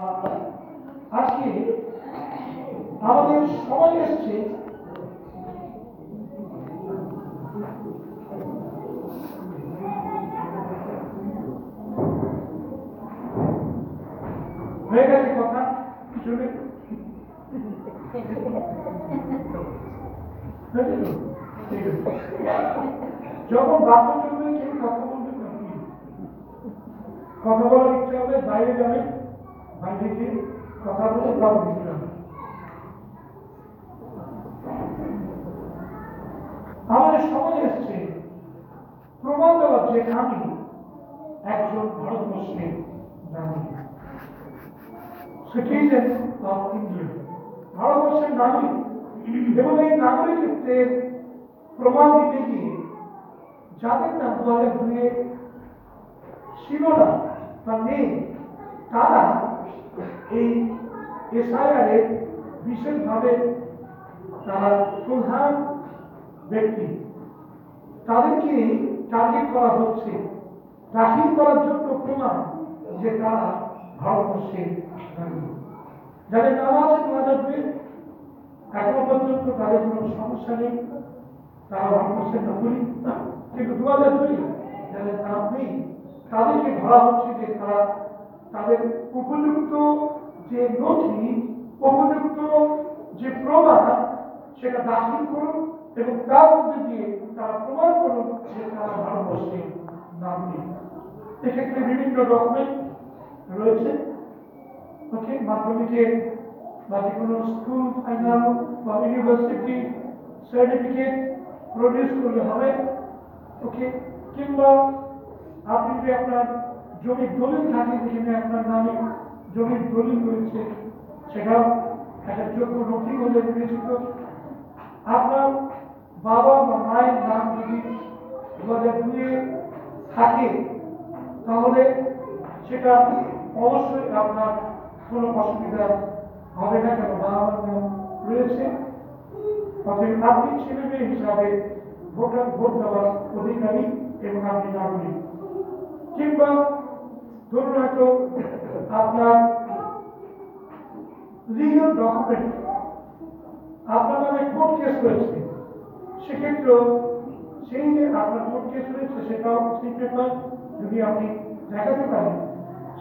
আহ, আজকে আমাদের সমাজে এসছে হয়ে গেছে কথা পিছনে যখন বাক্য চলবে কেউ কথা বলবে না, কথা বলার ইচ্ছা হবে বাইরে যাবে, বাইরে গিয়ে কথা বলে তাও দিতে হবে। আমাদের সমাজে এসছে প্রমাণ দেওয়ার যে আমি একজন ভারতবর্ষের নাগরিক, সিটিজেন অফ ইন্ডিয়া, ভারতবর্ষের নাগরিক। এবং এই নাগরিকত্বের প্রমাণ দিতে গিয়ে যাদের নাম 2002 ছিল না বা নেই, তারা এই এসআইআর এর বিশেষভাবে তারা প্রধান ব্যক্তি, তাদেরকে টার্গেট করা হচ্ছে দাখিল করার জন্য প্রমাণ যে তারা ভারতবর্ষের নাগরিক। যাদের নাম আছে 2002 এখনো পর্যন্ত তাদের কোনো সমস্যা নেই, তারা ভারতবর্ষের নাগরিক। কিন্তু 2002 যাদের নাম নেই তাদেরকে ধরা হচ্ছে যে তারা তাদের উপযুক্ত যে নথি, উপযুক্ত যে প্রমাণ সেটা দাখিল করুন এবং তার মধ্যে দিয়ে তারা প্রমাণ করুন যে তারা ভারতবর্ষের নাগরিক। এক্ষেত্রে বিভিন্ন ডকুমেন্ট রয়েছে। ওকে, মাধ্যমিকে বা যে কোনো স্কুল ফাইনাল বা ইউনিভার্সিটি সার্টিফিকেট প্রডিউস করলে হবে। ওকে, কিংবা আপনি যে আপনার জমির দলিল থাকে, যেখানে আপনার নামে জমির দলিল রয়েছে, সেটাও একটা যোগ্য নথি বলে বিবেচিত। আপনার বাবা বা মায়ের নাম যদি 2002 থাকে তাহলে সেটা অবশ্যই আপনার কোনো অসুবিধা হবে না, কেন বাবা মার নাম রয়েছে। অতএব আপনি ছেলে মেয়ে হিসাবে ভোট দেওয়ার অধিকারী এবং আপনি নাগরিক। কিংবা ধরুন হয়তো আপনার লিগাল ডকুমেন্ট, আপনার নামে কোর্ট কেস রয়েছে, সেক্ষেত্রেও সেই যে আপনার কোর্ট কেস রয়েছে সেটাও সেই পেপার যদি আপনি দেখাতে পারেন,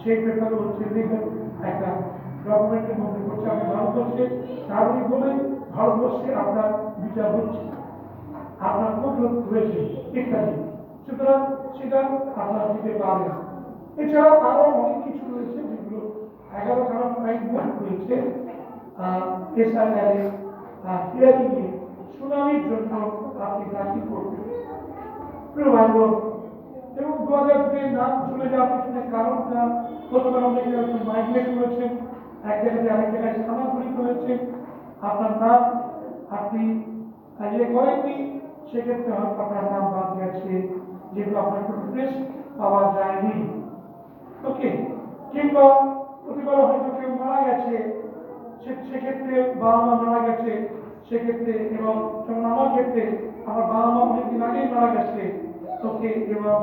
সেই পেপারও হচ্ছে লিগাল একটা ডকুমেন্টের মধ্যে করছে আপনি ভারতবর্ষে নাগরিক বলে ভারতবর্ষে আপনার বিচার হচ্ছে, আপনার কোর্ট রয়েছে ইত্যাদি। সুতরাং সেটা আপনার দিতে পারবে। এছাড়াও আরো অনেক কিছু রয়েছে যেগুলো 11 ধারা 9 রয়েছে এসআইআর হিয়ারিং এ শুনানির জন্য আপনি দাখিল করবেন। এবং 2002 নাম চলে যাওয়ার পিছনে কারণটা প্রথমে অনেকে মাইগ্রেট করেছেন, এক জায়গায় আরেক জায়গায় স্থানান্তরিত হয়েছে, আপনার নাম আপনি ইয়ে করেননি, সেক্ষেত্রে হয়তো আপনার নাম বাদ গেছে, যেহেতু আপনার কোনো ট্রেস পাওয়া যায়নি। ওকে, কিংবা প্রতিবার হয়তো কেউ মারা গেছে, সেক্ষেত্রে বাবা মা মারা গেছে, সেক্ষেত্রে এবং যেমন আমার ক্ষেত্রে আমার বাবা মা অনেকদিন আগেই মারা গেছে। ওকে, এবং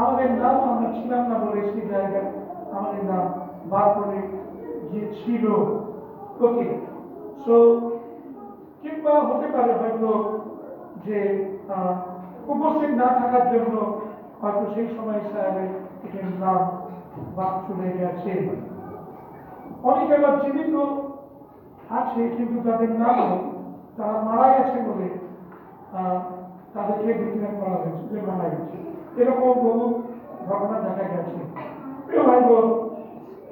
আমাদের নাম আমরা ছিলাম না বলে সেই জায়গায় আমাদের নাম বাদ পড়ে গিয়েছিল। ওকে, সো কিংবা হতে পারে হয়তো যে উপস্থিত না থাকার জন্য হয়তো সেই সময় স্যারের নাম বাদ চলে গেছে। অনেকে আবার জীবিত আছে কিন্তু তাদের নাম তারা মারা গেছে বলে তাদেরকে ডিক্লেয়ার করা হয়েছে যে মারা গেছে। এরকম বহু ঘটনা দেখা গেছে। প্রিয় ভাই বোন,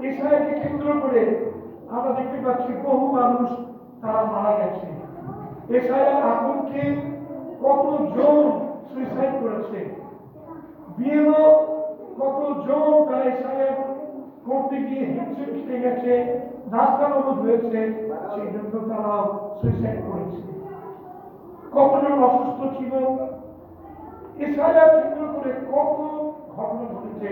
ইসরায়েলকে কেন্দ্র করে আমরা দেখতে পাচ্ছি বহু মানুষ তারা মারা গেছে। ইসরায়েল আতঙ্কে কতজন সুইসাইড করেছে, বিয়েও কতজন তারা ইসরায়েল করতে গিয়ে হিমশিম খেতে গেছে, নাস্তানাবুদ হয়েছে, সেই জন্য তারা সুইসাইড করেছে। কতজন অসুস্থ ছিল, ইসরায়েল কেন্দ্র করে কত ঘটনা ঘটেছে,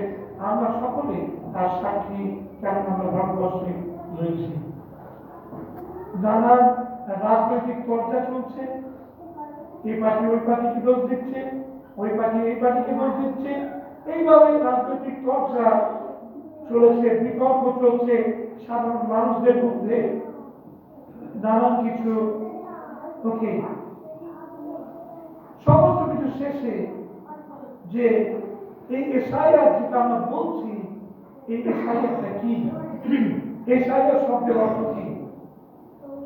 আমরা সকলে তার সাক্ষী, কেন আমরা ভারতবর্ষে রয়েছি। নানান রাজনৈতিক চর্চা চলছে, এই পার্টি ওই পার্টিকে দোষ দিচ্ছে, ওই পার্টি এই পার্টিকে দোষ দিচ্ছে। এইভাবে রাজনৈতিক চর্চা চলেছে, বিতর্ক চলছে সাধারণ মানুষদের মধ্যে, নানান কিছু। ওকে, সমস্ত কিছু শেষে যে এই এসআইআর যেটা আমরা বলছি, এই এসআইআরটা কি? এসআইআর শব্দের অর্থ কি?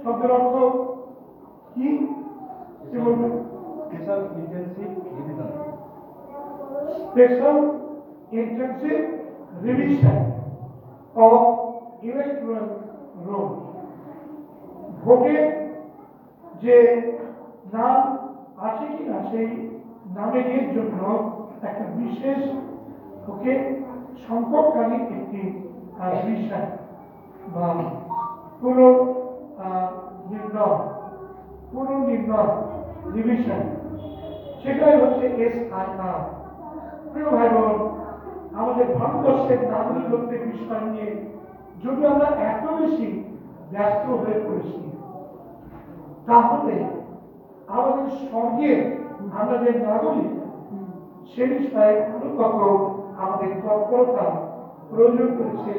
শব্দের অর্থ কি? কি বলবেন? Special intensive revision. Special intensive revision of electoral roll. ভোটের যে নাম আছে কিনা সেই নামের জন্য একটা বিশেষ ওকে সংকটকালীন একটি বিষয় বা পুনর্নির্ণয় রিভিশন, সেটাই হচ্ছে এসআইআর। প্রিয় ভাই বোন, আমাদের ভারতবর্ষের নাগরিকত্বের বিষয় নিয়ে যদি আমরা এত বেশি ব্যস্ত হয়ে পড়েছি, তাহলে আমাদের স্বর্গের আমরা যে নাগরিক সে বিষয়ে অনুকত আমাদের তৎপরতা প্রয়োজন করেছে।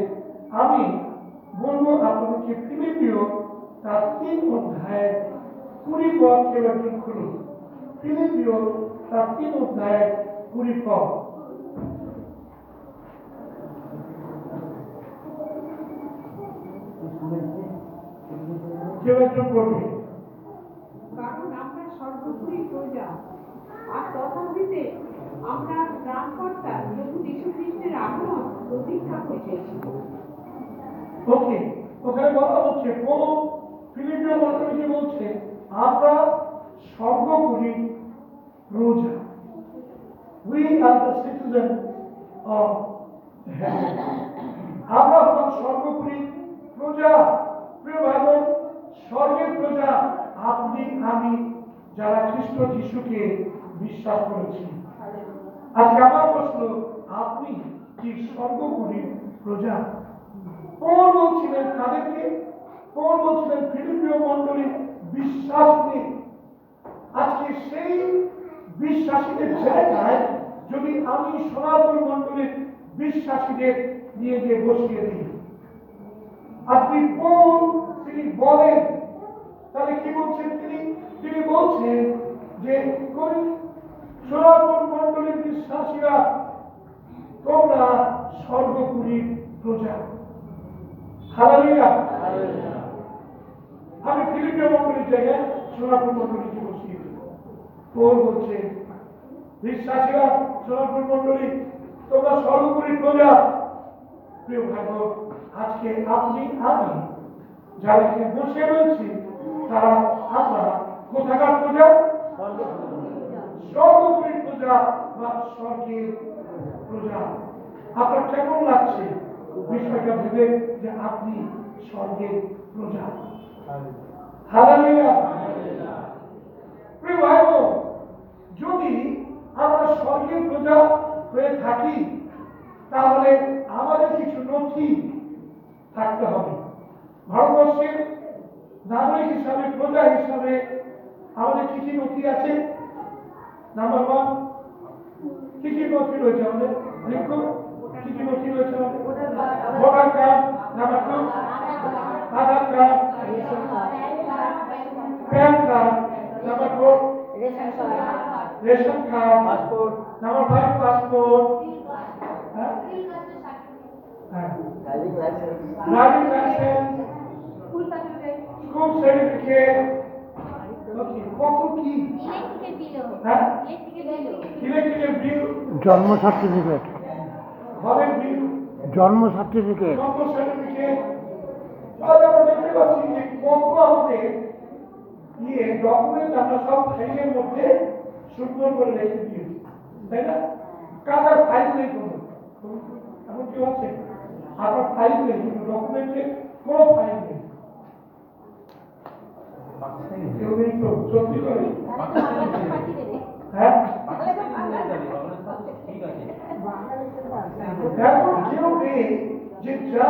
আমি বলবো আপনাদেরকে ফিলিপিও তার 3 অধ্যায়ের 20 পদ কেবল খুলুন। ফিলিপিও তার 3 অধ্যায়ের 20 পদ। কেউ একজন পড়বে। কারণ আমরা সর্বোপরি প্রজা, আর তথাপিতে আমরা ত্রাণকর্তা প্রভু যীশু খ্রিস্টের আগমন প্রতীক্ষা করতেছি। ওকে, ওখানে বলা হচ্ছে ফিলিপিও মণ্ডলী বলছে আমরা সর্বোপরি প্রজা। We are the citizen of heaven. আমরা হলাম সর্বোপরি প্রজা। প্রিয় ভাই বোন, স্বর্গের প্রজা আপনি আমি, যারা খ্রিস্ট যিশুকে বিশ্বাস করেছি। আজকে আমার প্রশ্ন, আপনি কি সর্বোপরি প্রজা? পৌল বলছিলেন তাদেরকে, পৌল বলছিলেন ফিলিপিও মণ্ডলীর বিশ্বাস নিয়ে। আজকে সেই বিশ্বাসীদের জায়গায় যদি আমি সনাতন মণ্ডলীর বিশ্বাসীদের নিয়ে গিয়ে বসিয়ে দিই, আপনি পৌল তিনি বলেন, তাহলে কি বলছেন তিনি? তিনি বলছেন যে সনাতন মণ্ডলীর বিশ্বাসীরা তোমরা সর্বোপরি প্রজা। হালেলুয়া। আমি ফিলিপিও মণ্ডলীর জায়গায় সনাতন মণ্ডলীকে বসিয়ে দিই। পৌল বলছে বিশ্বাসীরা সনাতন মণ্ডলী তোমরা সর্বোপরি প্রজা। প্রিয় ভাই বোন, আজকে আপনি আমি যারা এখানে বসে রয়েছি, তারা আমরা কোথাকার প্রজা? সর্বোপরি প্রজা বা স্বর্গের প্রজা। আপনার কেমন লাগছে বিষয়টা ভেবে যে আপনি স্বর্গের প্রজা? হালেলুয়া। প্রিয় ভাই বোন, যদি আমরা স্বর্গের প্রজা হয়ে থাকি, তাহলে আমাদের কিছু নথি থাকতে হবে। ভারতবর্ষের নাগরিক হিসাবে, প্রজা হিসাবে আমাদের কি কি নথি আছে? নাম্বার 1, কি কি নথি রয়েছে আমাদের? লিখুন, কি কি নথি রয়েছে আমাদের? Voter card. Number 2, Aadhaar card, PAN card. Number 4, ration card, passport. Number 5, passport. Driving licence, school certificate. কত কি? ইলেকট্রিকের বিল, জন্ম সার্টিফিকেট, ঘরের বিল, জন্ম সার্টিফিকেট। জন্ম সার্টিফিকেট। তাহলে আমরা দেখতে পাচ্ছি যে কত আমাদের ডকুমেন্ট আমরা সব ফাইলের মধ্যে সুন্দর করে রেখে দিয়েছি, তাই না? কাটার ফাইল নেই কোনো, এমন কি হচ্ছে? আপনার ফাইল নেই, কিন্তু ডকুমেন্টে কোনো ফাইল নেই। কেউ নেই তো? সত্যি করে? হ্যাঁ, এখন কেউ নেই যে যা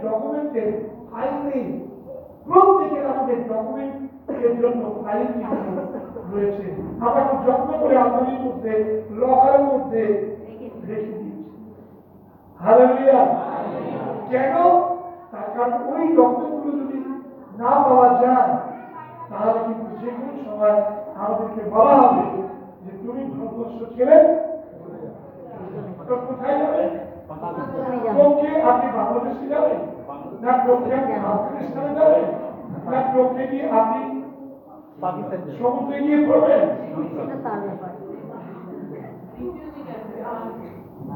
ডকুমেন্টের ফাইল নেই। প্রত্যেকের আমাদের ডকুমেন্টের জন্য ফাইল রয়েছে। আমরা খুব যত্ন করে আলমারির মধ্যে, লকারের মধ্যে রেখে দিয়েছি। হালেলুয়া। কেন? তার কারণ ওই ডকুমেন্টগুলো যদি না পাওয়া যায় তাহলে কিন্তু যে কোনো সময় আমাদেরকে বলা হবে যে তুমি ভারতবর্ষ ছেড়ে কোথায় যাবে? লোককে আপনি বাংলাদেশে যাবেন, না লোককে আপনি আফগানিস্তানে যাবেন, না লোককে দিয়ে আপনি সমুদ্রে গিয়ে পড়বেন।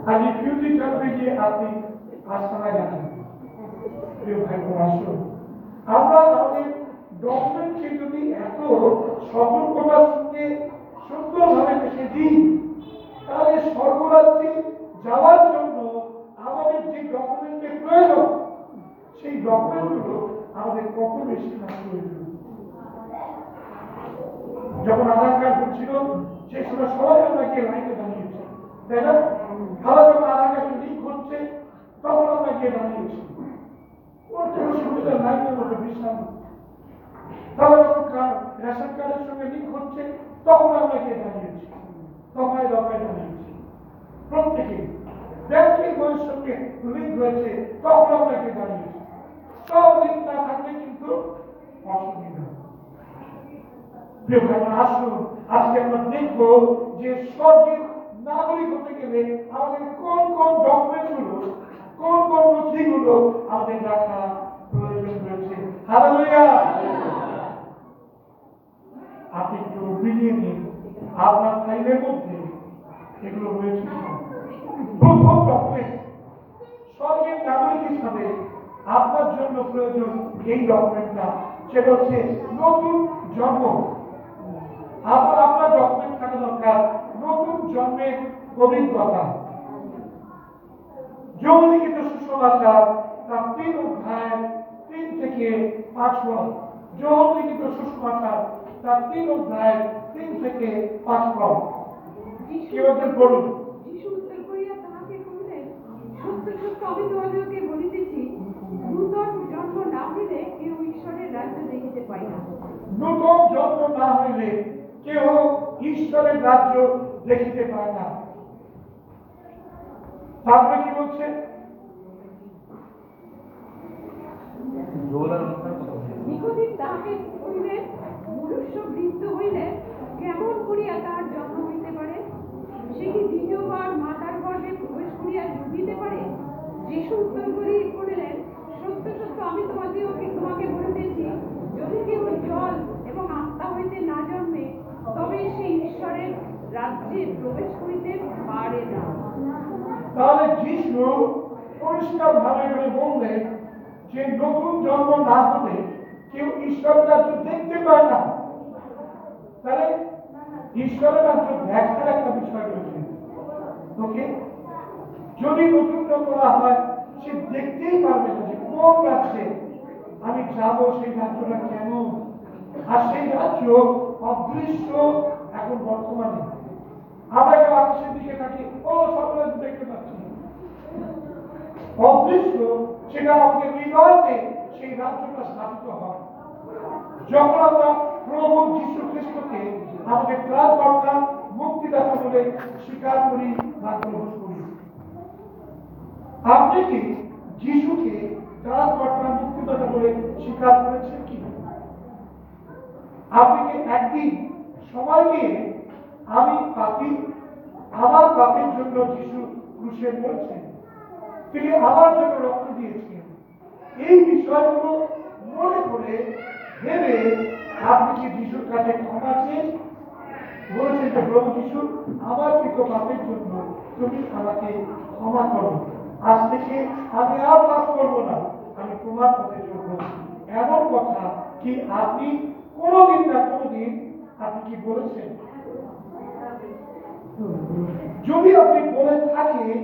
আর রিফিউজি ক্যাম্পে গিয়ে আপনি আস্তানায় যাবেন। প্রিয় ভাই বোন, আসুন আমরা আমাদের ডকুমেন্টকে যদি এত সতর্কতার সঙ্গে সুন্দরভাবে লিখে দিই তাহলে স্বর্গরাজ্যে যাওয়ার জন্য আমাদের যে ডকুমেন্টের প্রয়োজন সেই ডকুমেন্টগুলো আমাদের কত বেশি কাজ প্রয়োজন। যখন আধার কার্ড হচ্ছিল সেই সময় সবাই আমরা গিয়ে লাইনে দাঁড়িয়েছি, তাই না? আবার যখন আধার কার্ড লিঙ্ক হচ্ছে তখন আমরা গিয়ে দাঁড়িয়েছি, কোনো সুবিধা লাইনের মধ্যে বিশ্রাম। তাহলে যখন রেশন কার্ডের সঙ্গে লিঙ্ক হচ্ছে তখন আমরা গিয়ে দাঁড়িয়েছি, দফায় দফায় দাঁড়িয়েছি। প্রত্যেকে ব্যাংকের বইয়ের সঙ্গে লিঙ্ক হয়েছে তখন আমরা গিয়ে দাঁড়িয়েছি। সব লিঙ্ক না থাকলে কিন্তু অসুবিধা। আসুন আজকে আমরা দেখব যে স্বর্গের নাগরিক হতে গেলে আমাদের কোন কোন ডকুমেন্ট গুলো, কোন কোন নথিগুলো আমাদের রাখা প্রয়োজন রয়েছে। হালেলুয়া। আপনি একটু মিলিয়ে নিন আপনার ফাইলের মধ্যে এগুলো রয়েছে। প্রথম ডকুমেন্ট, স্বর্গের নাগরিক হিসাবে আপনার জন্য প্রয়োজন এই ডকুমেন্টটা, সেটা হচ্ছে নতুন জন্ম। আপনার ডকুমেন্ট থাকা দরকার নতুন জন্মের অভিজ্ঞতা। যৌনলিখিত সুসমাচার তার 3 অধ্যায় 3 থেকে 5 পদ। যৌনলিখিত সুসমাচার তার 3 অধ্যায় 3 থেকে 5 পদ। কি বলতেন বলুন? যিশু উত্তর করিয়া তাহাকে কহিলেন, সত্য সত্য আমি তোমাদিগকে বলিতেছি, নূতন জন্ম না হইলে কেউ ঈশ্বরের রাজ্য দেখিতে পায় না। নূতন জন্ম না হইলে কেহ ঈশ্বরের রাজ্য দেখিতে পায় না। তারপরে কি বলছে? নিকোদিম তাহাকে কহিলেন, মনুষ্য বৃদ্ধ হইলে কেমন করিয়া তাহার জন্ম হইতে পারে? সে কি দ্বিতীয়বার মাতার গর্ভে প্রবেশ করিয়া জন্মিতে পারে? যিশু উত্তর করিলেন, সত্য সত্য আমি তোমাকে বলিতেছি, যদি কেহ জল এবং আত্মা হইতে না জন্মে তবে সে ঈশ্বরের রাজ্যে প্রবেশ করিতে পারে না। তাহলে যিশু পরিষ্কার ভাবে করে বললেন যে নতুন জন্ম না হলে কেউ ঈশ্বরের রাজ্য দেখতে পায় না। তাহলে ঈশ্বরের রাজ্য দেখার একটা বিষয় রয়েছে। ওকে, যদি নতুন জন্ম না হয় সে দেখতেই পারবে না যে কোন রাজ্যে আমি যাবো, সেই রাজ্যটা কেমন। আর সেই রাজ্য অদৃশ্য এখন বর্তমানে। আমরা কেউ আকাশের দিকে থাকি, ও সব রাজ্য দেখতে পাচ্ছি। অদৃশ্য সেটা আমাদের হৃদয়তে সেই রাজ্যটা স্থাপিত হয় যখন আমরা প্রভু যীশু খ্রিস্টকে আমাদের ত্রাণকর্তা মুক্তিদাতা বলে স্বীকার করি বা গ্রহণ করি। আপনি কি যীশুকে ত্রাণকর্তা মুক্তিদাতা বলে স্বীকার করেছেন কি? আপনি কি একদিন সময় নিয়ে আমি পাপী, আমার পাপের জন্য যীশু ক্রুশে মরেছেন, তিনি আমার জন্য রক্ত দিয়েছেন, এই বিষয়গুলো মনে করে ভেবে আপনি কি যিশুর কাছে ক্ষমা চেয়ে বলেছেন যে প্রভু যীশু, আমার কৃত পাপের জন্য তুমি আমাকে ক্ষমা করো, আজ থেকে আমি আর পাপ করবো না, আমি তোমার পথে চলবো। এমন কথা কি আপনি কোনোদিন না কোনোদিন আপনি কি বলেছেন? যদি আপনি বলে থাকেন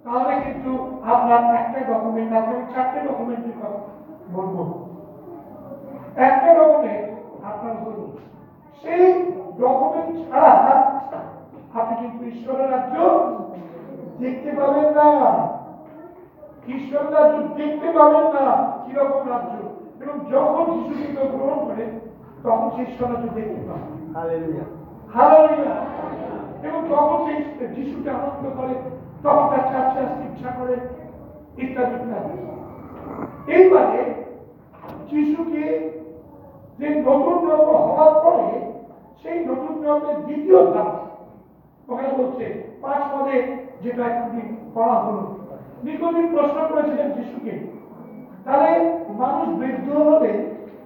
তাহলে কিন্তু আপনার একটা ডকুমেন্ট, আপনার 4টে ডকুমেন্টের কথা বলবো। একটা ডকুমেন্ট আপনার বলুন, সেই ডকুমেন্ট ছাড়া আপনি কিন্তু ঈশ্বরের রাজ্য দেখতে পাবেন না। ঈশ্বরের রাজ্য দেখতে পাবেন না কিরকম রাজ্য, এবং যখন যিশু কিন্তু গ্রহণ করে তখন সেই ঈশ্বর রাজ্য দেখতে পাবেন। Hallelujah, hallelujah. এবং তখন সেই যিশুকে আনন্দ করে তখন তার চার্চে আসতে ইচ্ছা করে, ইত্যাদি ইত্যাদি। এইবারে যিশুকে যে নতুন জন্ম হওয়ার পরে সেই নতুন জন্মের দ্বিতীয় ধাপ ওখানে বলছে 5 পদে, যেটা একটু পড়া হলো। নিকোদিম প্রশ্ন করেছিলেন যিশুকে, তাহলে মানুষ বৃদ্ধ হলে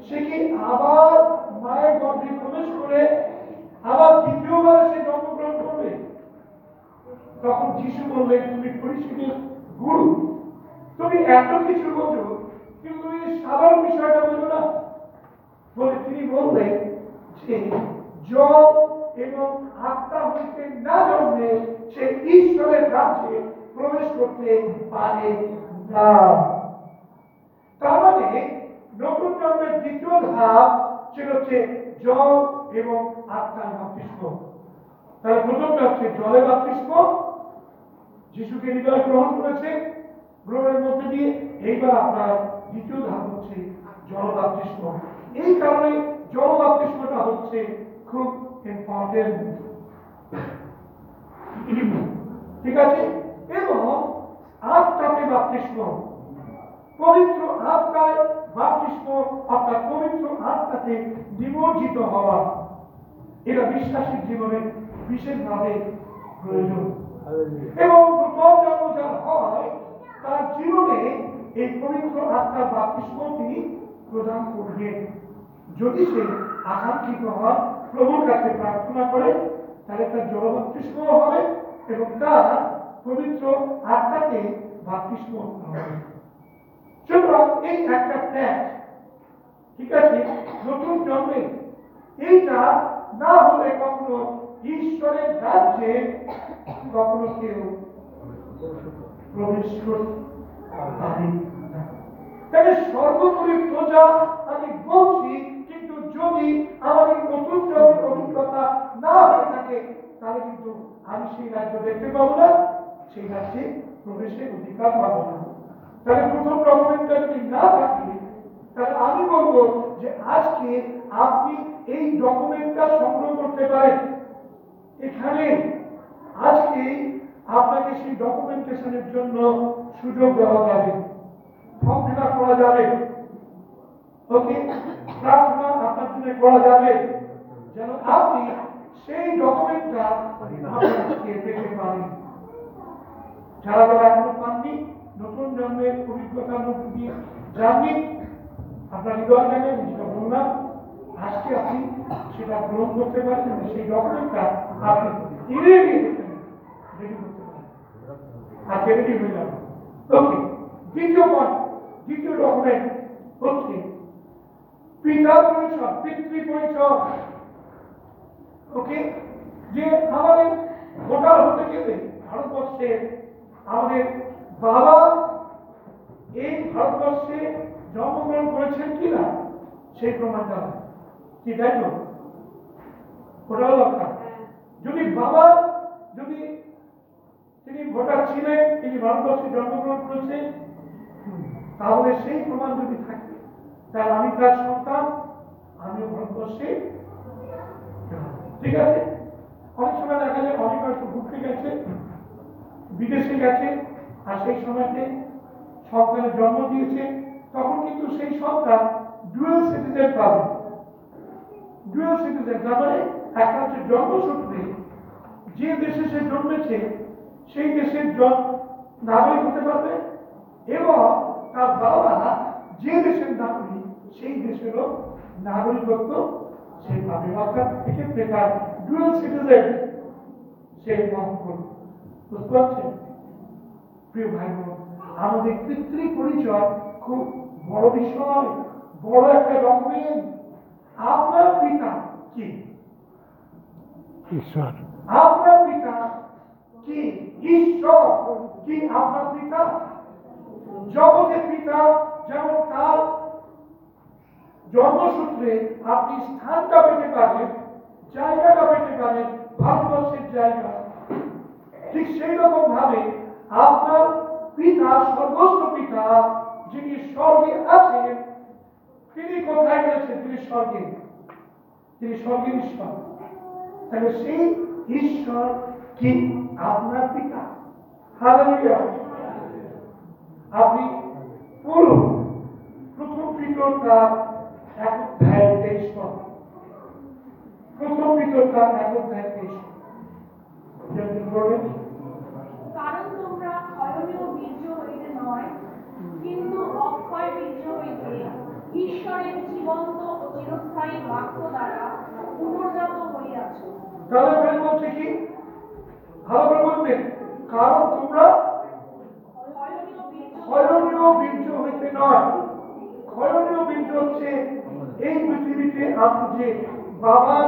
সে কি আবার মায়ের গর্ভে প্রবেশ করে আবার দ্বিতীয়বার সে জন্মগ্রহণ করবে? তখন যিশু বললেন, তুমি পরিচিতের গুরু, তুমি এত কিছু বোঝো, কিন্তু তুমি সাধারণ বিষয়টা বোঝো না। বলে তিনি বললেন যে জল এবং আত্মা হইতে না জন্মে সে ঈশ্বরের রাজ্যে প্রবেশ করতে পারে না। তার মানে নতুন জন্মের দ্বিতীয় ধাপ সেটা হচ্ছে জল এবং আত্মার বাপ্তিস্ম। তাহলে প্রথমটা হচ্ছে জলে বাপ্তিস্ম, যিশুকে হৃদয় গ্রহণ করেছে গ্রহণের মধ্যে দিয়ে। এইবার আপনার দ্বিতীয় ধাপ হচ্ছে জল বাপ্তিস্ম। এই কারণে জল বাপ্তিস্মটা হচ্ছে খুব ইম্পর্টেন্ট, ঠিক আছে? এবং আত্মাকে বাপ্তিস্ম, পবিত্র আত্মায় বাপ্তিস্ম, অর্থাৎ পবিত্র আত্মাতে নিমজ্জিত হওয়া, এটা বিশ্বাসীর জীবনে বিশেষভাবে প্রয়োজন। এবং নূতন জন্ম যার হয় তার জীবনে এই পবিত্র আত্মার বাপ্তিস্ম তিনি প্রদান করবেন। যদি সে আকাঙ্ক্ষিত হয়, প্রভুর কাছে প্রার্থনা করে, তাহলে তার জল বাপ্তিস্ম হবে এবং তার পবিত্র আত্মাকে বাপ্তিস্ম হবে। সুতরাং এই একটা ত্যাগ, ঠিক আছে? নতুন জন্মে এইটা না হলে কখনো ঈশ্বরের রাজ্যে কখনো কেউ প্রবেশ করতে পারে না। তাহলে সর্বোপরি প্রজা আমি বলছি, কিন্তু যদি আমার এই নতুন জন্মের অভিজ্ঞতা না হয়ে থাকে, তাহলে কিন্তু আমি সেই রাজ্য দেখতে পাবো না, সেই রাজ্যে প্রবেশের অধিকার পাবো না। তাহলে প্রথম ডকুমেন্টটা যদি না থাকে, তাহলে আমি বলবো যে আজকে আপনি এই ডকুমেন্টটা সংগ্রহ করতে পারেন। এখানে আজকে আপনাকে সেই ডকুমেন্টেশনের জন্য সুযোগ দেওয়া যাবে, ফর্ম ফিল আপ করা যাবে, ওকে, প্রার্থনা আপনার জন্য করা যাবে, যেন আপনি সেই ডকুমেন্টটা আজকে পেতে পারেন। যারা যারা এখনো পাননি, নতুন জন্মের অভিজ্ঞতার মধ্যে দিয়ে যাননি, আপনার হৃদয় জানেন যেটা বললাম, আজকে আপনি সেটা গ্রহণ করতে পারেন এবং সেই ডকুমেন্টটা আপনি ইমিডিয়েটলি রেডি করতে পারেন আর রেডি হয়ে যাবে। ওকে, দ্বিতীয় পয়েন্ট, দ্বিতীয় ডকুমেন্ট হচ্ছে পিতার পরিচয়, পিতৃ পরিচয়। ওকে, যে আমাদের ভোটার হতে গেলে ভারতবর্ষে আমাদের বাবা এই ভারতবর্ষে জন্মগ্রহণ করেছেন কিনা সেই প্রমাণটা কি, তাই তো? ওটাও দরকার। যদি বাবা, যদি তিনি ভোটার ছিলেন, তিনি ভারতবর্ষে জন্মগ্রহণ করেছেন, তাহলে সেই প্রমাণ যদি থাকে, তাহলে আমি তার সন্তান, আমিও ভারতবর্ষে, ঠিক আছে? অনেক সময় দেখা যায় অনেক হয়তো ঘুরতে গেছে, বিদেশে গেছে, আর সেই সময়তে সন্তানের জন্ম দিয়েছে, তখন কিন্তু সেই সন্তান ডুয়াল সিটিজেন পাবে। ডুয়াল সিটিজেন তার মানে একটা হচ্ছে জন্মসূত্রে যে দেশে সে জন্মেছে সেই দেশের নাগরিক হতে পারবে, এবং তার বাবা যে দেশের নাগরিক সেই দেশেরও নাগরিকত্ব সে পাবে। অর্থাৎ এক্ষেত্রে তার ডুয়াল সিটিজেন সে গ্রহণ করবে। বুঝতে পারছেন প্রিয় ভাই বোন? আমাদের পিতৃ পরিচয় খুব বড় বিষয়, বড় একটা ডকুমেন্ট। আপনার পিতা কি? ঈশ্বর। আপনার পিতা কি? ঈশ্বর কি আপনার পিতা? জগতের পিতা যেমন তার জন্মসূত্রে আপনি স্থানটা পেতে পারেন, জায়গাটা পেতে পারেন, ভারতবর্ষের জায়গা, ঠিক সেই রকম ভাবে আপনার পিতা, সর্বস্ব পিতা যিনি স্বর্গে আছেন, তিনি কোথায় রয়েছেন? তিনি স্বর্গে, তিনি স্বর্গের ঈশ্বর। তাহলে সেই ঈশ্বর কি আপনার পিতা? হালেলুয়া। আপনি পুরো প্রথম পিতর তার 1:23 পদ, প্রথম পিতর তার 1:23 পড়বেন। কারণ তোমরা ক্ষয়নীয় বীর্য হইতে নয়, কিন্তু অক্ষয় বীর্য হইতে ঈশ্বরের জীবন্ত ও চিরস্থায়ী বাক্য দ্বারা পুনর্জাত হইয়াছ। তাহলে এখানে বলছে কি? ভালো করে বলবেন, কারণ তোমরা ক্ষয়নীয় বীর্য হইতে নয়। ক্ষয়নীয় বীর্য হচ্ছে এই পৃথিবীতে আমরা যে বাবার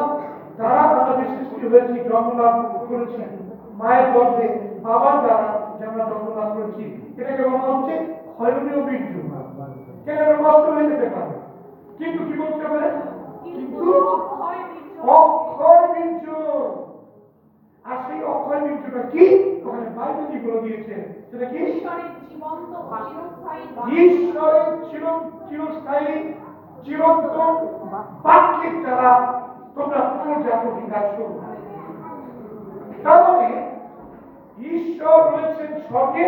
দ্বারা আমাদের সৃষ্টি হয়েছি, জন্মলাভ করেছেন, মায়ের গর্ভে বাবার দ্বারা যে আমরা জন্মলাভ করেছি, এটাকে বলা হচ্ছে ক্ষয়নীয় বীর্য। কেন নষ্ট হয়ে যেতে পারে, কিন্তু কি বলতে হবে? কিন্তু অক্ষয় বীর্য। আর সেই অক্ষয় বীর্যটা কি? ওখানে বাইবেলই বলে দিয়েছে, সেটা কি? ঈশ্বরের জীবন্ত ও চিরস্থায়ী ঈশ্বরের চিরস্থায়ী চিরন্তন বাক্যের দ্বারা তোমরা পুনর্জাত হইয়াছ। তার মানে ঈশ্বর রয়েছেন স্বর্গে,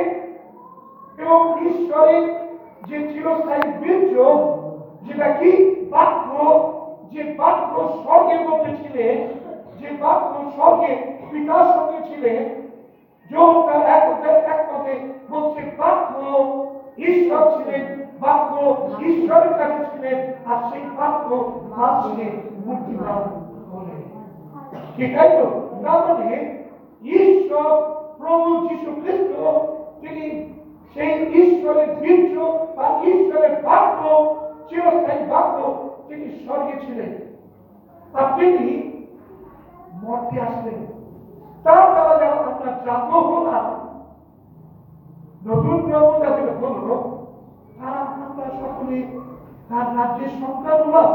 এবং ঈশ্বরের যে চিরস্থায়ী বীর্য, যেটা কি? বাক্য। যে বাক্য স্বর্গের মধ্যে ছিলেন, যে বাক্য স্বর্গে পিতার সঙ্গে ছিলেন, যোগ তার 1:1 বলছে বাক্য ঈশ্বর ছিলেন, বাক্য ঈশ্বরের কাছে ছিলেন, আর সেই বাক্য মানুষকে মুক্তি দান হলেন। কি তাই তো? তার মানে ঈশ্বর প্রভু যীশু খ্রিস্ট, তিনি সেই ঈশ্বরের বীর্য বা ঈশ্বরের বাক্য, চিরস্থায়ী বাক্য, তিনি স্বর্গে ছিলেন, আর তিনি মর্তে আসলেন। তার দ্বারা যারা আমরা জাত হলাম, নতুন জন্ম যাদের হলো, তারা আমরা সকলে তার রাজ্যের সন্তান হলাম।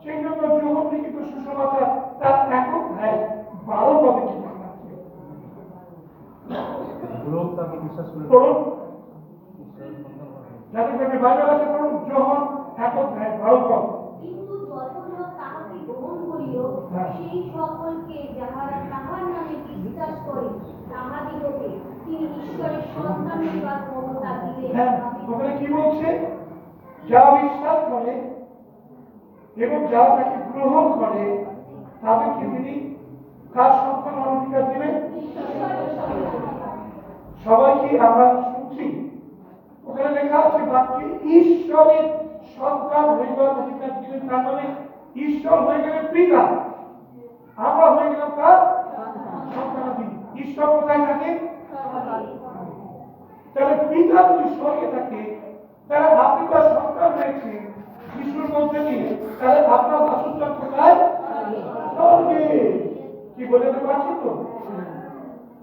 সেই জন্য যোহন লিখিত সুসমাচার তার 1:12 পদে কি লেখা আছে? লোক তাকে বিশ্বাস করে পড়ুন, যাদের কাছে বাইবেল আছে পড়ুন, যোহন 1:12 পদ। কিন্তু যতজন তাহাকে গ্রহণ করিল, সেই সকলকে যাহারা তাহার নামে বিশ্বাস করে, তাহাদিগকে তিনি ঈশ্বরের সন্তান হইবার ক্ষমতা দিলেন। হ্যাঁ, ওখানে কি বলছে? যারা বিশ্বাস করে এবং যারা তাকে গ্রহণ করে, তাদেরকে তিনি কার সন্তান হওয়ার অধিকার দিলেন? সবাই কি আমরা শুনছি? ওখানে লেখা আছে বাক্যে ঈশ্বরের সন্তান হইবার অধিকার দিলেন। তার মানে ঈশ্বর হয়ে গেলেন পিতা, আমরা হয়ে গেলাম তার সন্তানাদি। ঈশ্বর কোথায় থাকে? তাহলে পিতা যদি স্বর্গে থাকে, তাহলে আপনি তার সন্তান হয়েছে যিশুর মধ্যে নিয়ে, তাহলে আপনার বাসস্থান কোথায়? স্বর্গে। কি বলতে পারছি তো?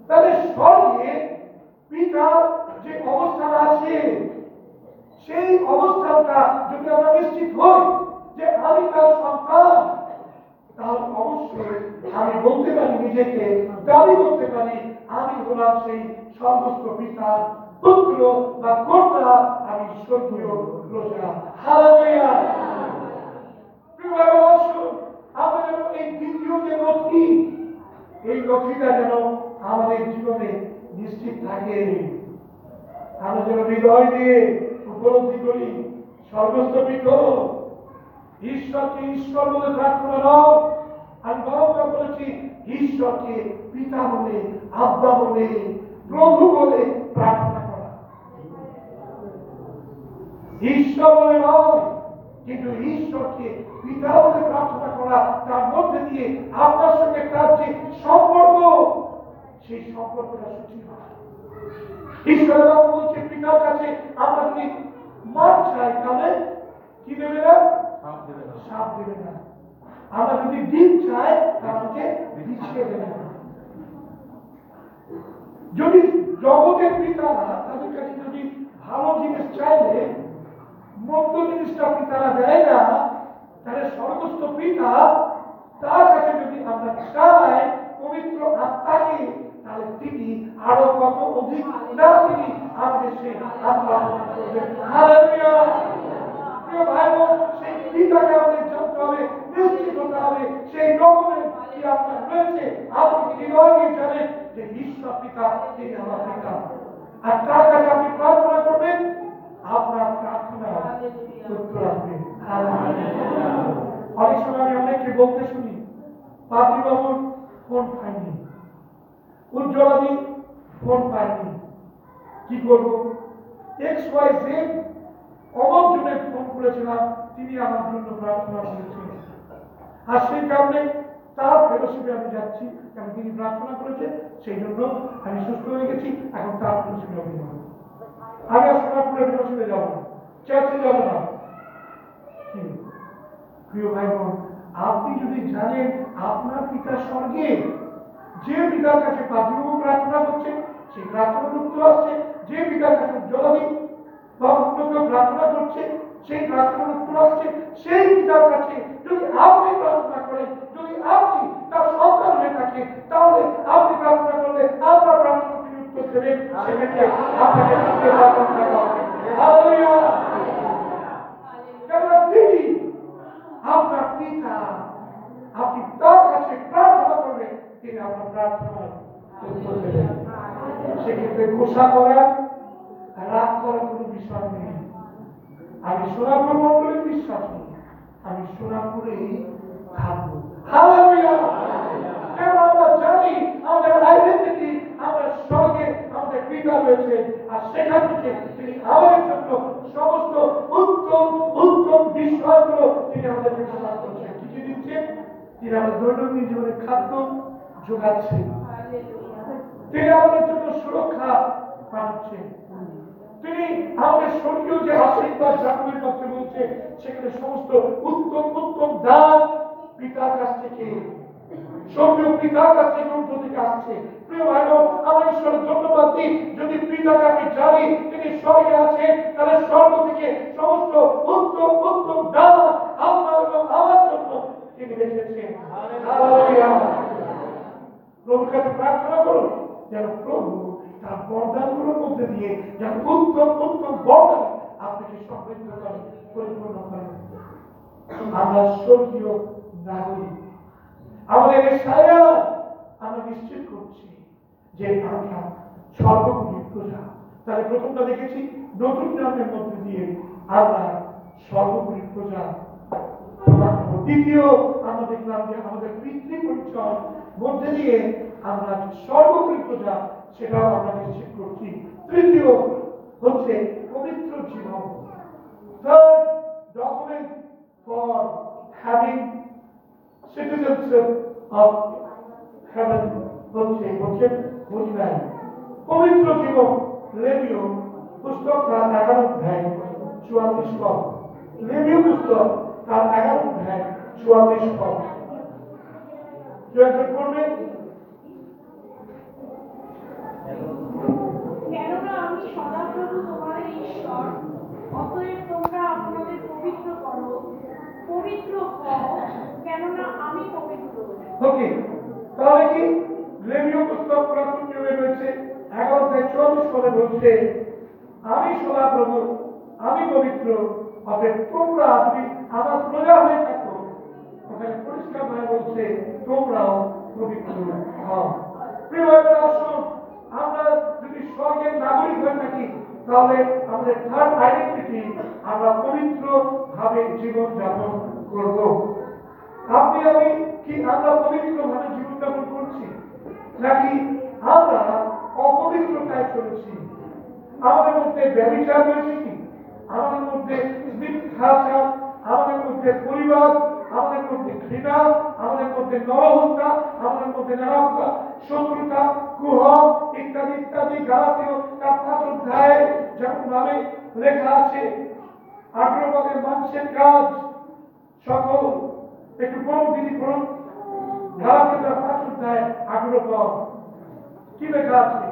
তাহলে স্বর্গে পিতার যে অবস্থান আছে, সেই অবস্থানটা যদি আমরা নিশ্চিত হই যে আমি তার সন্তান, তাহলে অবশ্যই আমি বলতে পারি, নিজেকে দাবি করতে পারি, আমি হলাম সেই সমস্ত পিতার পুত্র বা কন্যা, আমি স্বর্গীয় প্রজা। হালেলুয়া। প্রিয় ভাই বোন, আসুন আমরা যেন এই দ্বিতীয় যে নথি, এই নথিটা যেন আমাদের জীবনে নিশ্চিত থাকে। আমরা যেন হৃদয় দিয়ে উপলব্ধি করি, সর্বস্ত পিতা ঈশ্বরকে ঈশ্বর বলে প্রার্থনা নয়, আমি বারবার বলেছি, ঈশ্বরকে পিতা বলে, আব্বা বলে, প্রভু বলে প্রার্থনা করা। ঈশ্বর বলে নয়, কিন্তু ঈশ্বরকে পিতা বলে প্রার্থনা করা, তার মধ্যে দিয়ে আপনার সঙ্গে তার যে সম্পর্ক, সেই সম্পর্কটা সঠিক হয়। ঈশ্বরের বাবু বলছে পিতার কাছে আমরা যদি মাছ চাই, তাহলে কি দেবে না? সাপ দেবে না। আমরা যদি ডিম চাই, তাহলে বিছিয়ে দেবে না। যদি জগতের পিতারা তাদের কাছে যদি ভালো জিনিস চাইলে মন্দ জিনিসটা পিতারা দেয় না, তাহলে সর্বস্ব পিতা তার কাছে যদি আমরা চাই পবিত্র আত্মাকে, তাহলে তিনি আরো কত অধিক না তিনি আমাদের সেই আত্মা করবেন। হালেলুয়া। প্রিয় ভাই বোন, সেই পিতাকে আমাদের জানতে হবে, নিশ্চিত হতে হবে সেই রকমের কি আপনার রয়েছে। আপনি হৃদয় দিয়ে জানেন যে ঈশ্বর পিতা তিনি আমার পিতা। আর তার কাছে আপনি প্রার্থনা করবেন, আপনার প্রার্থনা উত্তর আসবে। অনেক সময় আমি অনেককে বলতে শুনি, পাপড়ি বাবুর ফোন পাইনি, উজ্জ্বলাদি ফোন পাইনি, কি করবো? XYZ অমক জনের ফোন করেছিলাম, তিনি আমার জন্য প্রার্থনা করেছেন, আর সেই কারণে তার ফেলোশিপে আমি যাচ্ছি, কারণ তিনি প্রার্থনা করেছেন, সেই জন্য আমি সুস্থ হয়ে গেছি। এখন তার ফেলোশিপে আমি যাব, আমি আর সোনারপুরের ফেলোশিপে যাব না, চার্চে যাব না। কি প্রিয় ভাই বোন, আপনি যদি জানেন আপনার পিতা স্বর্গে, যে পিতার কাছে পাপড়িবাবু প্রার্থনা করছেন সেই প্রার্থনার উত্তর আসছে, যে পিতার কাছে উজ্জ্বলাদি বা অন্য কেউ প্রার্থনা করছে সেই প্রার্থনার উত্তর আসছে, সেই পিতার কাছে যদি আপনি প্রার্থনা করেন, যদি আপনি তার সন্তান হয়ে থাকেন, তাহলে আপনি প্রার্থনা করলে আপনার প্রার্থনা তিনি উত্তর দেবেন, সেক্ষেত্রে আপনাকে দ্বিতীয় প্রার্থনা করা হবে। হালেলুয়া! কেননা তিনি আপনার পিতা, আপনি তার কাছে প্রার্থনা করবেন, তিনি আপনার প্রার্থনার উত্তর দেবেন। সেক্ষেত্রে গোসা করার, রাগ করার কোনো বিষয় নেই। আমি সোনারপুর মন্ডলীর বিশ্বাস করি, আমি সোনারপুরেই থাকবো। হালেলুয়া! কেন আমরা জানি আমাদের আইডেন্টিটি, আমরা স্বর্গে আমাদের পিতা রয়েছে, আর সেখান থেকে তিনি আমাদের জন্য সমস্ত উত্তম উত্তম বিষয়গুলো তিনি আমাদেরকে প্রদান করছেন। কি কি দিচ্ছেন? তিনি আমাদের দৈনন্দিন জীবনে খাদ্য যোগাচ্ছেন, তিনি আমাদের জন্য সুরক্ষা পাচ্ছেন, তিনি আমাদের স্বর্গীয় যে আশীর্বাদ জাগরণের পক্ষে বলছে, সেখানে সমস্ত উত্তম উত্তম দান পিতার কাছ থেকে, স্বর্গীয় পিতার কাছ থেকে উর্ধ্ব থেকে আসছে। প্রিয় ভাই বোন, আমার ঈশ্বরের ধন্যবাদ দিই, যদি পিতাকে আমি জানি তিনি স্বর্গে আছেন, তাহলে স্বর্গ থেকে সমস্ত উত্তম উত্তম দান আপনার এবং আমার জন্য তিনি রেখেছেন। হালেলুয়া! প্রভুর কাছে প্রার্থনা করুন যেন প্রভু তার বরদানগুলোর মধ্যে দিয়ে যেন উত্তম উত্তম বরদান আপনাকে সমৃদ্ধ করেন, পরিপূর্ণ করেন। আমরা স্বর্গীয় নাগরিক, আমাদের সারা আমরা নিশ্চিত করছি যে আমরা সর্বগুণী প্রজা। তাহলে প্রথমটা দেখেছি, নতুন নামের মধ্যে দিয়ে আমরা সর্বগুণী প্রজা। দ্বিতীয় আমরা দেখলাম যে আমাদের পিতৃ পরিচয় মধ্যে দিয়ে আমরা সর্বগুণী প্রজা, সেটাও আমরা নিশ্চিত করছি। তৃতীয় হচ্ছে পবিত্র জীবন। Third document for having citizenship of heaven হচ্ছে 49 পবিত্র জীবন। লেবীয় পুস্তক তার 11 অধ্যায় 44 পদ। লেবীয় পুস্তক তার 11 অধ্যায় 44 পদ। জয়কে পড়বে। কেননা আমি সদাপ্রভু তোমাদের ঈশ্বর, অতএব তোমরা আপনাদের পবিত্র করো, পবিত্র হও, কেননা আমি পবিত্র। ওকে, তাহলে কি লেবীয় পুস্তক পুরাতন নিয়মে রয়েছে 11 অধ্যায় 44 পদে বলছে, আমি সদাপ্রভু, আমি পবিত্র, অতএব তোমরা যদি আমার প্রজা হয়ে থাকো, ওখানে পরিষ্কার ভাবে বলছে তোমরাও পবিত্র হও। প্রিয় ভাইরা, আসুন আমরা যদি স্বর্গের নাগরিক হয়ে থাকি, তাহলে আমাদের থার্ড আইডেন্টিটি, আমরা পবিত্র ভাবে জীবন যাপন করব। আপনি আমি কি আমরা পবিত্র ভাবে জীবন যাপন করছি, নাকি আমরা অপবিত্রতায় চলেছি? আমাদের মধ্যে ব্যভিচার রয়েছে কি? আমাদের মধ্যে মিথ্যাচার, আমাদের মধ্যে পরিবার, আমাদের মধ্যে ঘৃণা, আমাদের মধ্যে নরহত্যা, আমাদের মধ্যে নারকতা, শত্রুতা, কুহক ইত্যাদি ইত্যাদি। গালাতীয় তার 5 অধ্যায়ে যেমন ভাবে লেখা আছে, 18 পদের মানুষের কাজ সকল, একটু পড়ুন দিদি, পড়ুন। গালাতীয় তার 5 অধ্যায় 18 পদ কি লেখা আছে?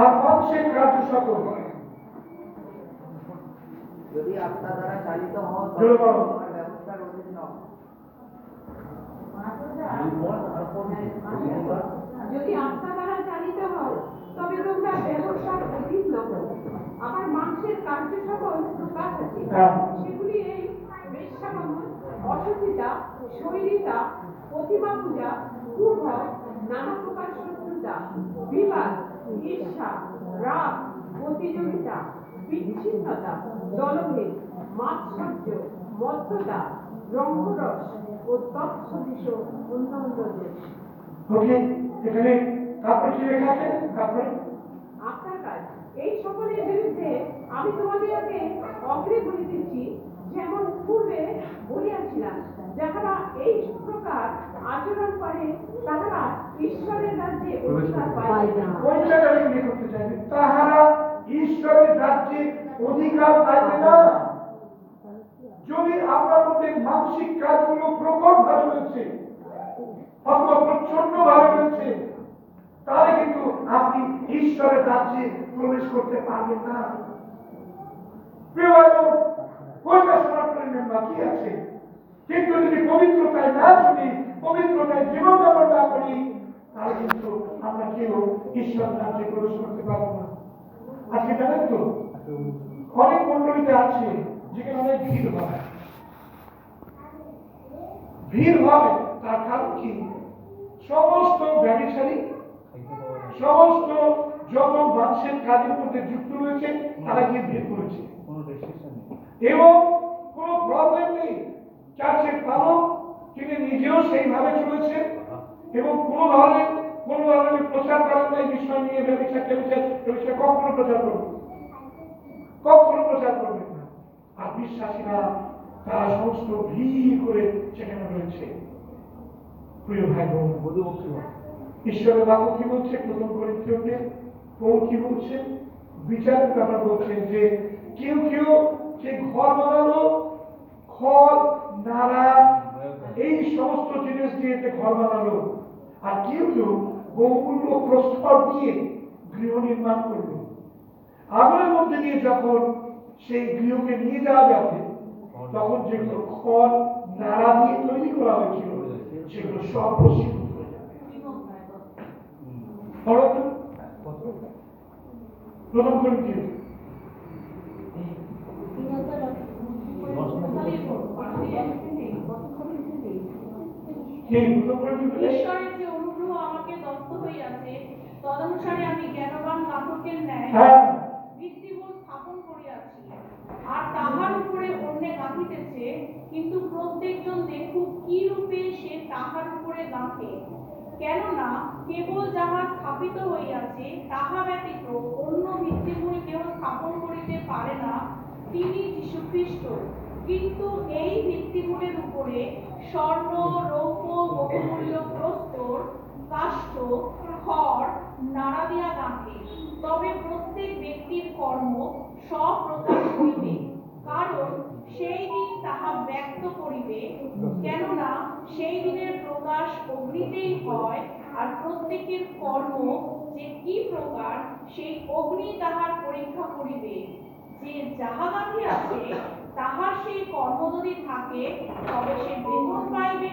আর মানুষের কার্য সকল, যদি আপনার দ্বারা চালিত হন জোরে বলো। তোমার ব্যবস্থার অধীন নও। যদি আত্মা দ্বারা চালিত হও, তবে তোমরা ব্যবসার অধীন নও। আবার মানুষের কার্য সকল প্রকাশ আছে, সেগুলি এই বেশ্যাগমন, অশুচিতা, শৈরিতা, প্রতিমা পূজা, কুভয়, নানা প্রকার শত্রুতা, শত্রুতা, বিবাদ, ঈর্ষা, রাগ, প্রতিযোগিতা, বিচ্ছিন্নতা, দলভেদ, মাৎসর্য, মত্ততা, রঙ্গরস ও তৎসদৃশ অন্যান্য দোষ। ওকে, এখানে তারপরে কি লেখা আছে? তারপরে আপনার কাজ এই সকলের বিরুদ্ধে আমি তোমাদেরকে অগ্রে বলিতেছি, যেমন পূর্বে বলিয়াছিলাম, যাহারা এই প্রকার আচরণ করে তাহারা ঈশ্বরের রাজ্যে অধিকার পাইবে না। কোন জায়গায় উল্লেখ করতে চাইবে? তাহারা ঈশ্বরের রাজ্যে অধিকার পাইবে না। যদি আপনার মধ্যে মানসিক কাজগুলো প্রকট ভাবে রয়েছে অথবা প্রচন্ড ভাবে রয়েছে, তাহলে কিন্তু আপনি ঈশ্বরের রাজ্যে প্রবেশ করতে পারবেন না। প্রিয় ভাই বোন, কয়টা সনাতনের মেম্বার কি আছে, কিন্তু যদি পবিত্রতায় না চলি, পবিত্রতায় জীবনযাপন না করি, তাহলে কিন্তু আমরা কেউ ঈশ্বরের রাজ্যে প্রবেশ করতে পারবো না। আজকে জানেন তো অনেক মন্ডলীতে আছে যেখানে অনেক ভিড় হয়। ভিড় হয় তার কারণ কি? সমস্ত ব্যবসায়ী, সমস্ত যত মানুষের কাজের মধ্যে যুক্ত রয়েছে তারা গিয়ে ভিড় করেছে এবং কোনো প্রবলেম নেই। চার্চের পালক তিনি নিজেও সেইভাবে চলেছে এবং কোনো ধরনের প্রচার করেন না। এই বিষয় নিয়ে ব্যবসা কখনো প্রচার করবে, কখনো প্রচার করবে না। আর বিশ্বাসীরা তারা সমস্ত ভিড় করে সেখানে রয়েছে। প্রিয় ভাই বোন, ঈশ্বরের বাক্য কি বলছে? প্রথম করিন্থীয়তে পৌল কি বলছে? বিচারের কথা বলছেন যে কেউ কেউ যে ঘর বানালো, খড়, নাড়া, এই সমস্ত জিনিস দিয়ে ঘর বানালো, আর কেউ কেউ বহুমূল্য প্রস্তর দিয়ে গৃহ নির্মাণ করলো। আগুনের মধ্যে দিয়ে যখন সেই গৃহকে নিয়ে যাওয়া যাবে, তখন যেগুলো খড়, নাড়া দিয়ে তৈরি করা হয়েছিল সেগুলো সব ভস্মীভূত হয়ে যাবে। প্রথম করিন্থীয় ঈশ্বরের যে অনুগ্রহ আমাকে দত্ত হইয়াছে, তদনুসারে আমি জ্ঞানবান নাটকের ন্যায় ভিত্তিমূল স্থাপন করিয়াছি, আর তাহার উপরে অন্যে গাঁথিতেছে, কিন্তু প্রত্যেকজন দেখুক কি রূপে সে তাহার উপরে গাঁথে। কেননা কেবল যাহা স্থাপিত হইয়াছে তাহা ব্যতীত অন্য ভিত্তিমূল কেউ স্থাপন করিতে পারে না, তিনি যীশুখ্রিস্ট। কিন্তু এই ভিত্তিমূলের উপরে স্বর্ণ, রৌপ্য, বহুমূল্য প্রস্তর, কাষ্ঠ, খড়, নাড়া দিয়া গাঁথে। তবে প্রত্যেক ব্যক্তির কর্ম স্বপ্রকাশ হইবে, কারণ সেই দিন তাহা ব্যক্ত করিবে। কেননা সেই দিনের প্রকাশ অগ্নিতেই হয়, আর প্রত্যেকের কর্ম যে কি প্রকার সেই অগ্নি তাহার পরীক্ষা করিবে। যে যাহা গাঁথিয়াছে তাহার সেই কর্ম যদি থাকে তবে সে বেতন পাইবে,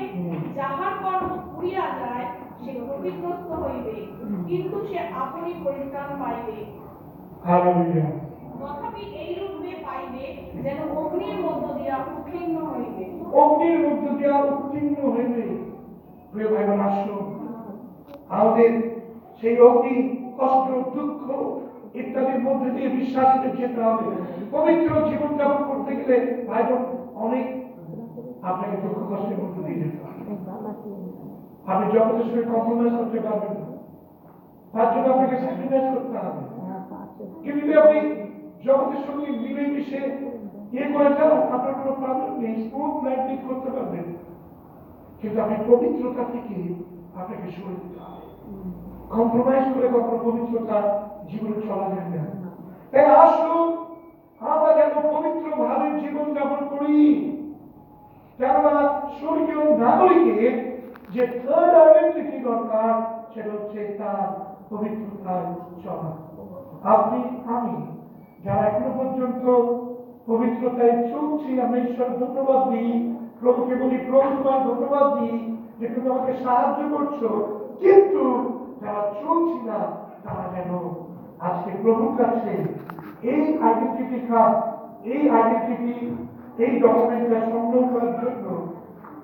যাহার কর্ম পুড়িয়া যায় সে ক্ষতিগ্রস্ত হইবে, কিন্তু সে আপনি পরিত্রাণ পাইবে। হালেলুয়া। তথাপি এই রূপে পাইবে যেন অগ্নির মধ্য দিয়া উত্তীর্ণ হইবে। অগ্নির মধ্য দিয়া উত্তীর্ণ হইবে। প্রিয় ভাই বোন, আসুন আমাদের সেই অগ্নি, কষ্ট, দুঃখ ইত্যাদির মধ্যে দিয়ে বিশ্বাসীদের যেতে হবে। পবিত্র জীবন যাপন করতে গেলে ভাই বোন অনেক আপনাকে দুঃখ কষ্টের মধ্যে দিয়ে যেতে হবে। আপনি জগতের সঙ্গে কম্প্রোমাইজ করতে পারবেন না, তার জন্য আপনাকে স্যাক্রিফাইস করতে হবে। কিন্তু যদি আপনি জগতের সঙ্গে মিলে মিশে করে যান, আপনার কোনো প্রবলেম নেই, স্মুথ লাইফ লিড করতে পারবেন। কিন্তু আপনি পবিত্রতা থেকে আপনাকে সরে দিতে হবে। কম্প্রোমাইজ করে কখনো পবিত্রতা জীবনে চলা যায় না। তাই আসুন আমরা যেন পবিত্র ভাবে জীবন যাপন করি, কেননা স্বর্গীয় নাগরিকের যে থার্ড আইডেন্টিটি দরকার সেটা হচ্ছে তার পবিত্রতায় চলা। আপনি আমি যারা এখনো পর্যন্ত পবিত্রতায় চলছি, আমরা ঈশ্বর ধন্যবাদ দিই, প্রভুকে বলি প্রভু তোমার ধন্যবাদ দিই যে তুমি আমাকে সাহায্য করছো। কিন্তু যারা চলছি না তারা যেন আজকে প্রভুর কাছে এই আইডেন্টিটি কার্ড, এই আইডেন্টিটি, এই ডকুমেন্টটা সংগ্রহ করার জন্য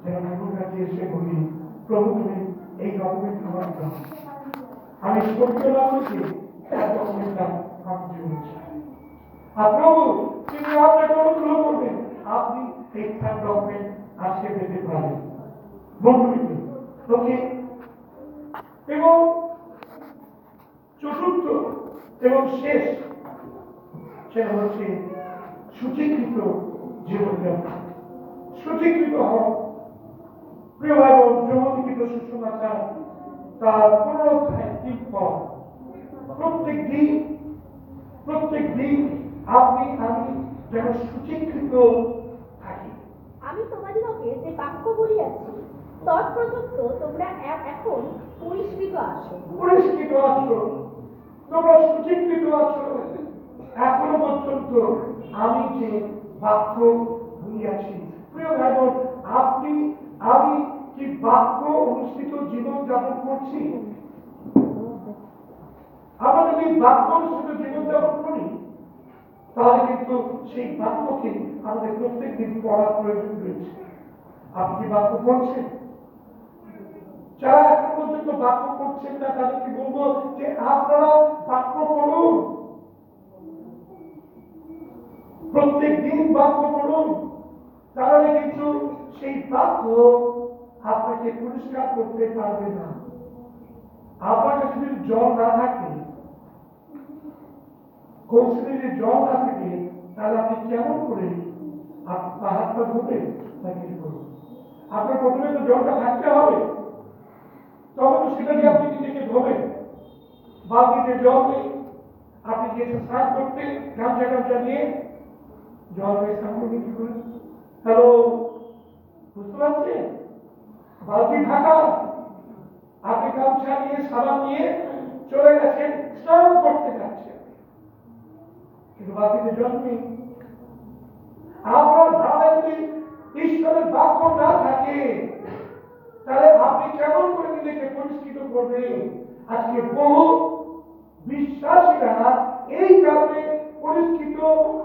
যেন প্রভুর কাছে এসে বলি প্রভু তুমি এই ডকুমেন্ট আমার দাও, আমি স্বর্গীয় নাগরিককে এক রকমের নাম আপনি জীবন চাই। আর প্রভু তিনি আপনাকে অনুগ্রহ করবেন, আপনি এই থার্ড ডকুমেন্ট আজকে পেতে পারেন বন্ধুকে ওকে। এবং চতুর্থ এবং শেষ সেটা হচ্ছে সূচীকৃত জীবনযাপন। সূচীকৃত হওয়া প্রিয় ভাই বোন, যমলিখিত সুসমাচার তার 15 অধ্যায় 3 পদ। প্রত্যেক দিন আপনি আমি যেন সূচীকৃত থাকি। আমি তোমাদিগকে যে বাক্য বলিয়াছি তৎপ্রযুক্ত তোমরা এখন পরিষ্কৃত আছো। পরিষ্কৃত আছো, তোমরা সূচীকৃত আছো। এখনো পর্যন্ত আমি যে বাক্য বলিয়াছি, প্রিয় ভাই বোন, আপনি আমি কি বাক্য অনুষ্ঠিত জীবন যাপন করছি? আমরা যদি বাক্য অনুষ্ঠিত জীবন যাপন করি তাহলে কিন্তু সেই বাক্যকে আমাদের প্রত্যেকদিন পড়ার প্রয়োজন রয়েছে। আপনি কি বাক্য পড়ছেন? যারা এখন পর্যন্ত বাক্য পড়ছেন না তাদেরকে বলবো যে আপনারা বাক্য পড়ুন, প্রত্যেক দিন বাক্য পড়ুন। তাহলে কিন্তু সেই বাক্য আপনাকে পরিষ্কার করতে পারবে না। আপনার কাছে যদি জল না থাকে, কলসিতে জল না থাকে, তাহলে আপনি কেমন করে হাতটা ধুবেন না কিছু করবেন? আপনার প্রথমে তো জলটা থাকতে হবে, তবে তো সেটা দিয়ে আপনি নিজেকে ধোবেন। বালতিতে জল নেই, আপনি গিয়েছেন স্নান করতে, গামছা নিয়ে জল নিয়ে স্নান করবেন কি করে? হ্যালো, বুঝতে পারছেন? বালতি থাকা, আপনি গামছা নিয়ে সাবান নিয়ে চলে গেছেন, স্নান করতে যাচ্ছেন, কিন্তু বালতিতে জল নেই। আপনার ভাবে যদি ঈশ্বরের বাক্য না থাকে তাহলে আপনি কেমন করে নিজেকে পরিষ্কৃত করবেন? আজকে বহু বিশ্বাসীরা এই কারণে পরিষ্কৃত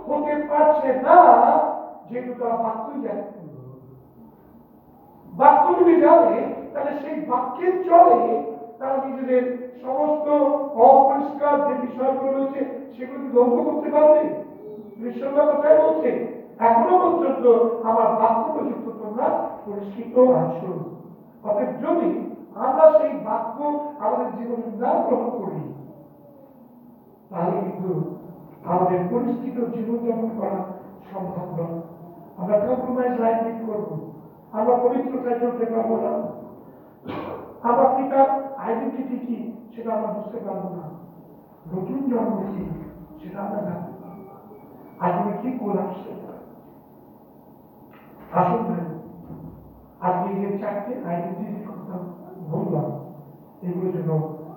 হতে পারছে না যেহেতু তারা বাক্যই জানে। বাক্য যদি জানে তাহলে সেই বাক্যের চলে তারা নিজেদের সমস্ত অপরিষ্কার যে বিষয়গুলো রয়েছে সেগুলো ধ্বংস করতে পারবে। ঈশ্বর কথাই বলছে, এখনো পর্যন্ত আমার বাক্য পর্যন্ত তোমরা পরিষ্কৃত আছো। অতএব যদি আমরা সেই বাক্য আমাদের জীবনে না গ্রহণ করি তাহলে কিন্তু আমাদের পরিষ্কৃত জীবনযাপন করা সম্ভব নয়। আমরা কম্প্রোমাইজ লাইফ লিড করবো, আমরা পবিত্রতায় চলতে পারবো না, আমরা পিতার আইডেন্টিটি কি সেটা আমরা বুঝতে পারবো না, নতুন জন্ম কি সেটা আমরা জানতে পারবো। আজকে কি করছে আসুন ভাই, আজকে এই 4টে আইডেন্টিটির কথা বললাম, এগুলোর জন্য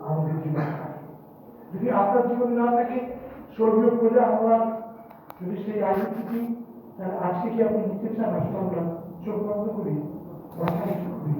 আমাদের জীবন থাকে। যদি আপনার জীবনে না থাকে স্বর্গীয় প্রজা আমরা যদি সেই আইডেন্টিটি, তাহলে আজকে কি আপনি নিতে চান? আসলে আমরা চোখ বন্ধ করি, কথা করি।